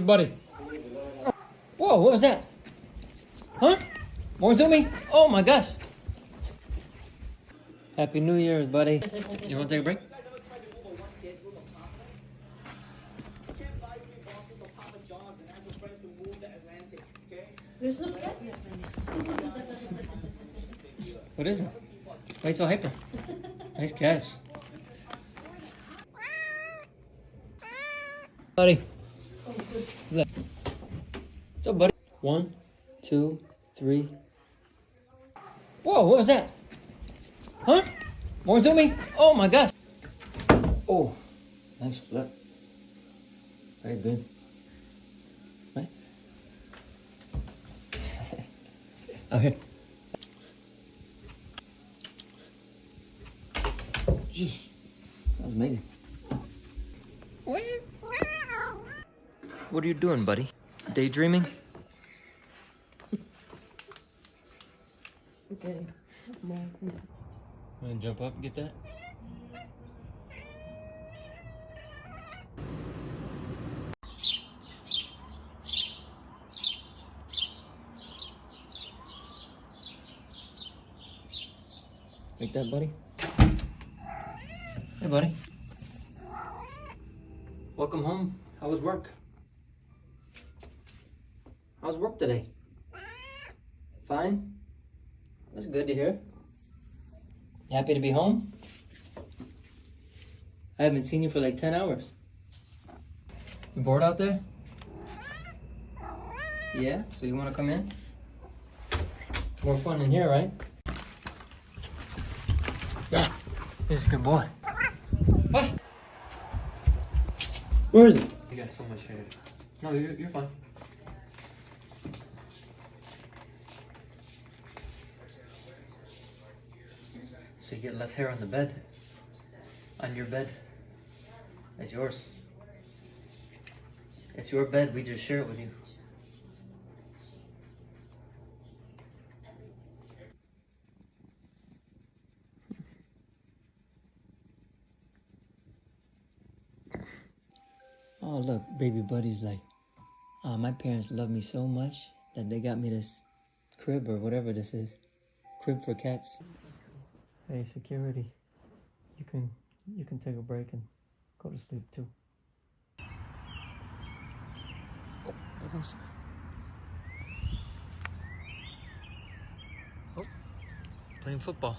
Buddy. Whoa, what was that? Huh? More zoomies? Oh my gosh. Happy New Year's, buddy. You want to take a break? There's no cat. What is it? Why are you so hyper? Nice catch. Buddy. What's up, buddy? 1, 2, 3. Whoa, what was that? Huh? More zoomies? Oh my gosh. Oh, nice flip. Very good. Right? Oh, here. Jeez, that was amazing. What are you doing, buddy? Daydreaming? Okay. No. Wanna jump up and get that? Like that, buddy? Hey, buddy. Welcome home. How was work? How's work today? Fine? That's good to hear. You happy to be home? I haven't seen you for like 10 hours. You bored out there? Yeah? So you want to come in? More fun in here, right? Yeah. This is a good boy. What? Where is it? You got so much hair. No, you're fine. So you get less hair on the bed. On your bed. It's yours. It's your bed, we just share it with you. Oh look, baby buddy's like, my parents love me so much that they got me this crib or whatever this is. Crib for cats. Hey, security. You can take a break and go to sleep too. Oh, there goes. Oh, playing football.